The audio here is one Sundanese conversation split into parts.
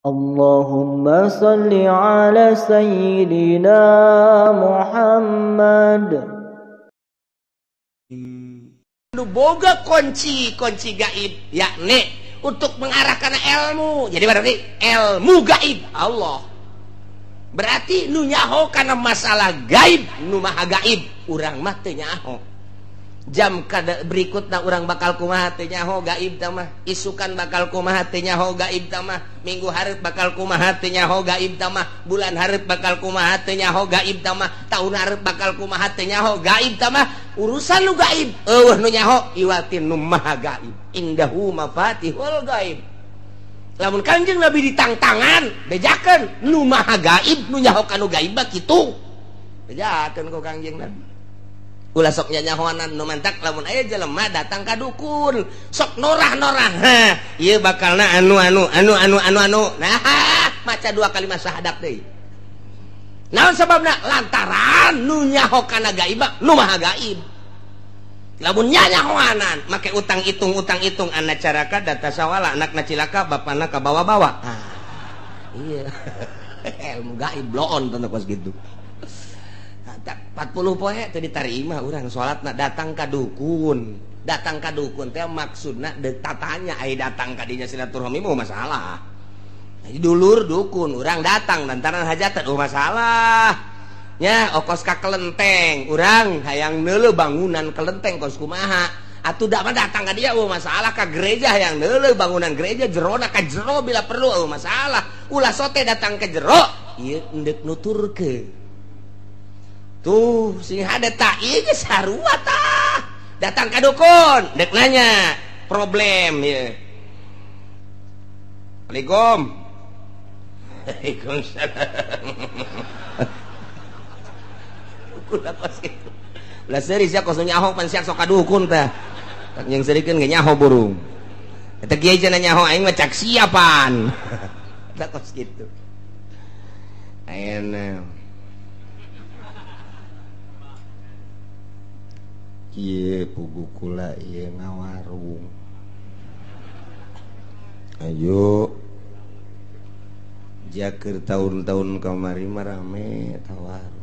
Allahumma salli ala sayyidina Muhammad. Nu boga kunci gaib yakni untuk mengarahkan ilmu. Jadi berarti ilmu gaib Allah. Berarti nu nyaho kana masalah gaib, nu maha gaib, urang mah teu nyaho. Jam kada berikutna urang bakal kumaha teu nyaho gaib tah mah. Isukan bakal kumaha teu nyaho gaib tah mah. Minggu hareup bakal kumaha teu nyaho gaib tah mah. Bulan hareup bakal kumaha teu nyaho gaib tah mah. Taun hareup bakal kumaha teu nyaho gaib tah mah. Urusan nu gaib eueuh nu nyaho iwatin nu maha gaib. Indahu mafatihul gaib. Lamun Kanjeng Nabi ditangtangan bejakeun nu maha gaib nu nyaho kanu gaib kitu. Bejakeun ku Kanjeng Nabi. Ulah sok nyanyahoanan nu mantak lamun aya jelema datang ka dukun sok norah-norah. Ieu bakalna anu. Nah, maca 2 kalimat syahadat deui. Naon sababna? Lantaran nu nyaho kana gaib nu maha gaib. Lamun nyanyahoanan make utang itung anak caraka data sawala anakna cilaka bapana ka bawa-bawa. Iya. Ilmu gaib bloon tanda kos gitu. 40 poe teu ditarima urang salatna datang ka dukun teh maksudna tatanya aya datang ka dinya silaturahmi mah masalah. Dulur dukun urang datang lantaran hajat teh masalah. Nya okos ka kelenteng urang hayang neuleuh bangunan kelenteng kos kumaha atuh da mah datang ka dia masalah ka gereja hayang neuleuh bangunan gereja jerona ka jero bila perlu masalah ulah sote datang ke jero ieu endek nuturkeun. Tuh sing hade tak ieu geus sarua tah. Datang ka dukun, dek nanya problem ya. Assalamualaikum. Waalaikumsalam. Ulah kos kitu. Ulah seuri sia kos nyaho pan sia sok ka dukun teh. Yang serikeun ge nyaho burung. Eta kieu cenah nyaho aing mah cak siapan. Ulah kos kitu. Ayeuna ieu pugu kula ieu ngawarung. Ayo jakeur tahun-tahun kamari mah rame tawarung.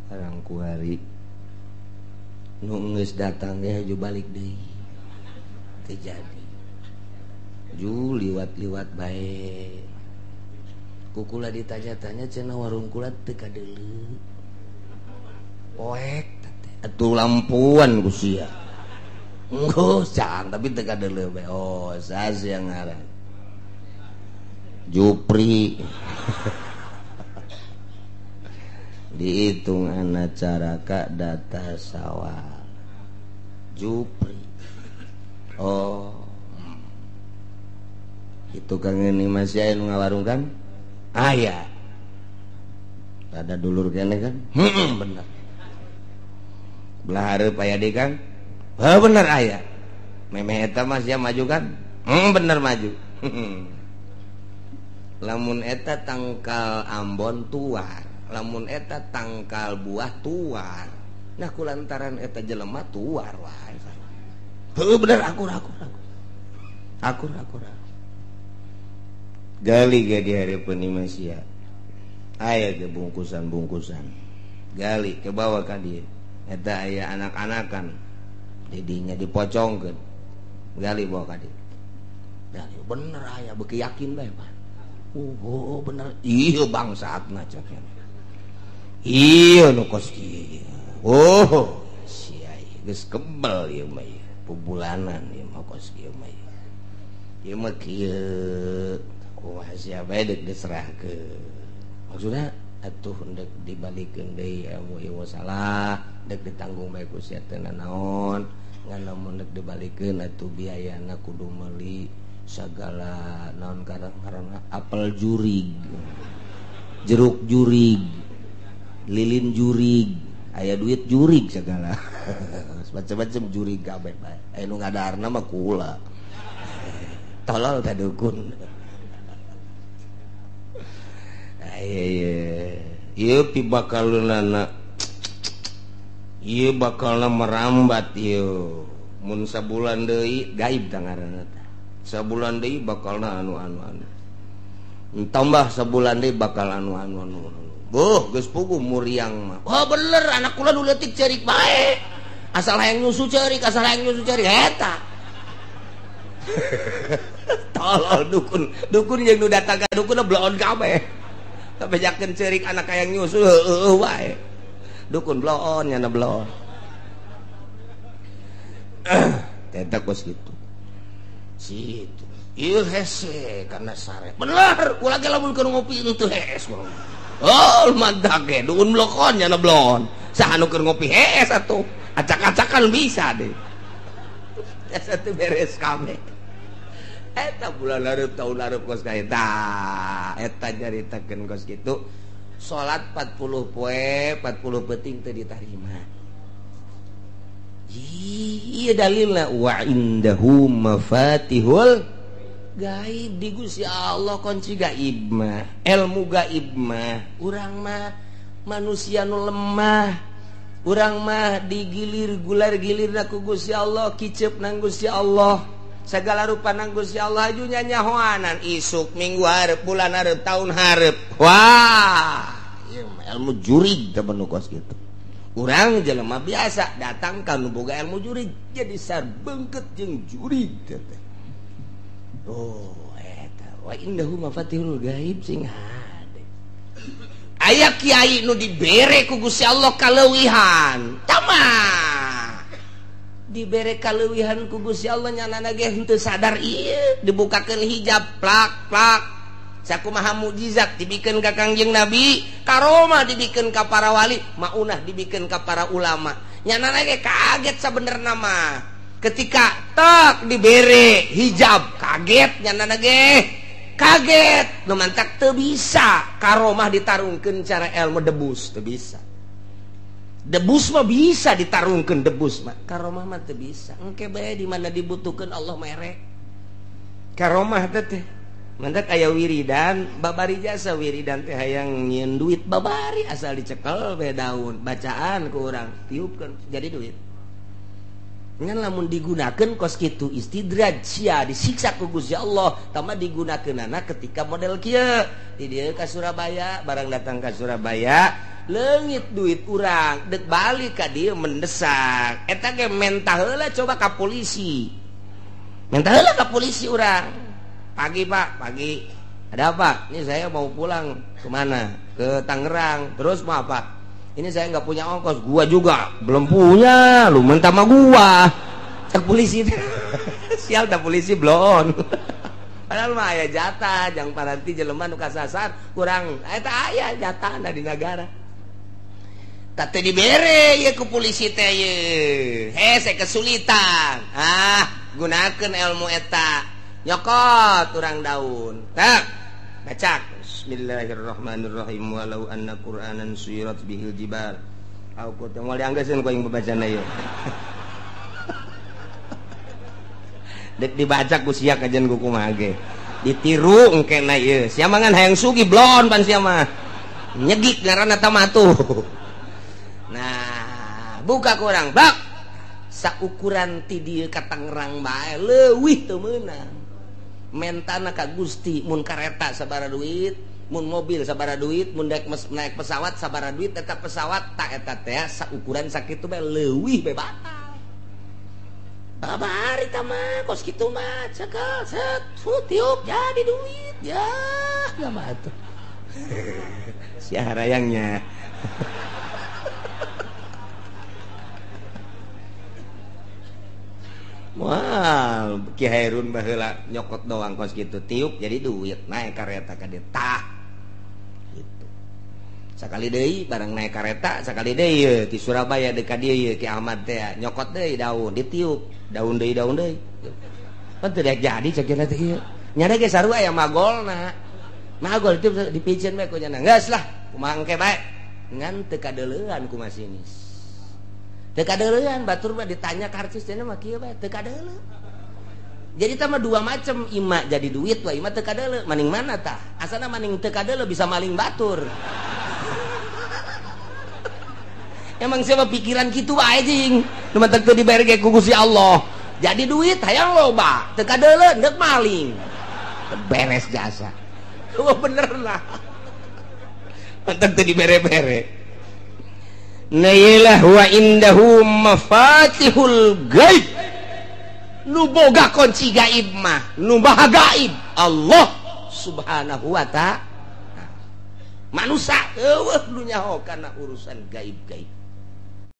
Arang kuari nu geus datang ge haju balik deui. Teu jadi. Ju liwat-liwat bae. Ku kula ditanya-tanya cenah warung kula teu kadeuleu. Poek atuh lampuan ku sia. Enggeus can tapi teu kadeuleu bae. Oh, saha ngaran? Jupri. Dihitung anak caraka data sawal. Jupri. Oh. Itu Kang ini masih aya nu ngawarung kan? Aya. Ada dulur kene kan? Bener. Belah hareup aya deui Kang? Bener aya. Memeh eta mah sia maju kan? Bener maju. Lamun eta tangkal Ambon tuar, lamun eta tangkal buah tuar. Nah kulantaran eta jelema tuar wae. Heuh bener akur. Gali ge di hareupeun imah sia. Aya ge bungkusan-bungkusan. Gali ke bawah ka dieu. Eta aya anak-anakan didinya dipocongkeun. Gali bawa ka dieu. Gali bener aya beuki yakin bae Pak. Oh bener ieu bangsatna cenah. Ieu nu kos kieu. Oh sia geus kebel ieu mah ieu. Pubulanan ieu mah kos kieu mah ieu. Ieu mah kieu kumaha sia bae deuk diserahkeun. Maksudna atuh hendak dibalikeun deui ilmu salah dek ditanggung bae ku sia teh naon ngan lamun dek dibalikeun atuh biayana kudu meuli sagala naon karang-karang apel jurig, jeruk jurig, lilin jurig, aya duit jurig segala. Macam-macam jurig kabeh bae. Aya nu ngadarna mah kula. Tolol ka dukun. Ieu pibakalunana ieu bakalna merambat ieu mun sabulan deui gaib tah ngaranna teh sabulan deui bakalna anu tambah sebulan deh bakal anu. Boh, geus pugu muriang mah. Oh bener, anak kula nu leutik ceurik bae. Asal hayang nyusu ceurik, eta. Tolol dukun yang nu datang ka dukun bloon kabeh. Kabejakeun ceurik anak hayang nyusu heueuh wae. Dukun bloon nya bloon. Eta kos kitu. Situ. Ieu hese kana sare. Bener, ulah ge lamun keur ngopi teu hees. Oh, mantap ge, dukun blokon nya blon. Saha nu keur ngopi hees atuh. Acak-acakan bisa deh. Asa teu beres kabeh. Eta bulan hareup tahun hareup kos ka eta nyaritakeun kos kitu. Salat 40 poe, 40 penting teu ditarima. Iya dalilna wa indahu mafatihul gaib, di Gusti Allah kunci gaib mah, ilmu gaib mah. Urang mah manusia nu lemah. Urang mah digilir gular-gilirna ku Gusti Allah, kicep nang Gusti Allah. Segala rupa nang Gusti Allah ajunya nyahoanan isuk minggu hareup bulan hareup tahun hareup. Wah, ieu ilmu jurig teh bener kos kitu. Urang jelema biasa datang ka nu boga ilmu jurig jadi sarbeungkeut jeung jurig teh. Oh, eta wa indahu mafatihul gaib sing hade. Aya kiai nu dibere ku Gusti Allah kaleuwihan. Tamah. Dibere kaleuwihan ku Gusti Allah nyanana ge henteu sadar ieu, dibukakeun hijab plak. Sakumaha mukjizat dibikeun ka Kangjeng Nabi, karomah dibikeun ka para wali, maunah dibikeun ka para ulama. Nyanana ge kaget sabenerna mah. Ketika tak dibere hijab kaget nyanana ge. Kaget nu mantak teu bisa karomah ditarungkeun cara ilmu debus teu bisa. Debus mah bisa ditarungkeun debus mah, karomah mah teu bisa. Engke bae di mana dibutuhkeun Allah mere. Karomah teh mantak aya wiridan, babari jasa wiridan teh hayang nyieun duit babari asal dicekel bae daun, bacaan ku urang tiupkeun jadi duit. Ngan lamun digunakeun kos kitu istidraj sia disiksa ku Gusti Allah, tama digunakeunana ketika model kieu. Di dieu ka Surabaya, barang datang ka Surabaya, leungit duit urang, dek balik ka dieu mendesak. Eta ge mentah heula coba ka polisi. Mentah heula ka polisi urang. Pagi Pak, pagi. Ada apa? Ini saya mau pulang kemana? Ke Tangerang. Terus mau apa? Ini saya nggak punya ongkos, gua juga belum punya, lu minta sama gua. Cek polisi, sial tak polisi blon. Padahal mah aya jatah, jang paranti jelema nu kasasar kurang, eta aya jatah di negara. Tante dibere ya ke polisi teh ye, hese kesulitan. Gunakeun ilmu eta, nyokot urang daun, tak bacak. Bismillahirrahmanirrahim. Walau anna Qur'anan suyirat bihil jibal. Aku teh moal dianggeuskeun ku aing babacana ieu. Dek dibaca ku sia kajen ku kumaha ge. Ditiru engkena ieu. Sia mangan hayang sugi blon pan sia mah. Nyegik ngaranna tamatu. Nah, buka ku urang, bak. Saukuran ti dieu ka Tangerang bae leuwih teu meunang. Mentana ka Gusti mun kareta sabaraha duit, mun mobil sabaraha duit, mun naik pesawat sabaraha duit, eta pesawat tak eta teh saukuran sakitu bae leuwih bae batal. Babari tah mah kos kitu mah cekel set tiup jadi duit ya mah atuh. Sia harayangnya. Wah, Ki Hairun baheula nyokot doang kos kitu tiup jadi duit naik kareta ka dieu tah gitu. Sakali deui bareng naik kareta sakali deui di Surabaya deui ka dieu Ki Ahmad teh nyokot deui daun ditiup daun deui pan teu jadi cakina teh ieu nya ge sarua aya magolna magol itu dipijeun bae ku nya geus lah kumaha engke bae ngan teu kadeuleuan ku masinis. Teu kadeuleuan batur mah ditanya karcis teh mah kieu bae teu kadeuleu. Jadi tah mah dua macam, ima jadi duit wa ima teu kadeuleu. Maning mana tah? Asana maning teu kadeuleu bisa maling batur. Emang siapa pikiran kitu wae jeung. Nu mah teu dibayar ge ku Gusti Allah. Jadi duit hayang loba, teu kadeuleu hendeuk maling. Beres jasa. Oh bener lah. Mantap tadi bere-bere. Nailah wa indahu mafatihul gaib. Nu boga kunci gaib mah, nu maha gaib Allah Subhanahu wa ta'ala. Manusia eueuh nu nyaho kana urusan gaib-gaib.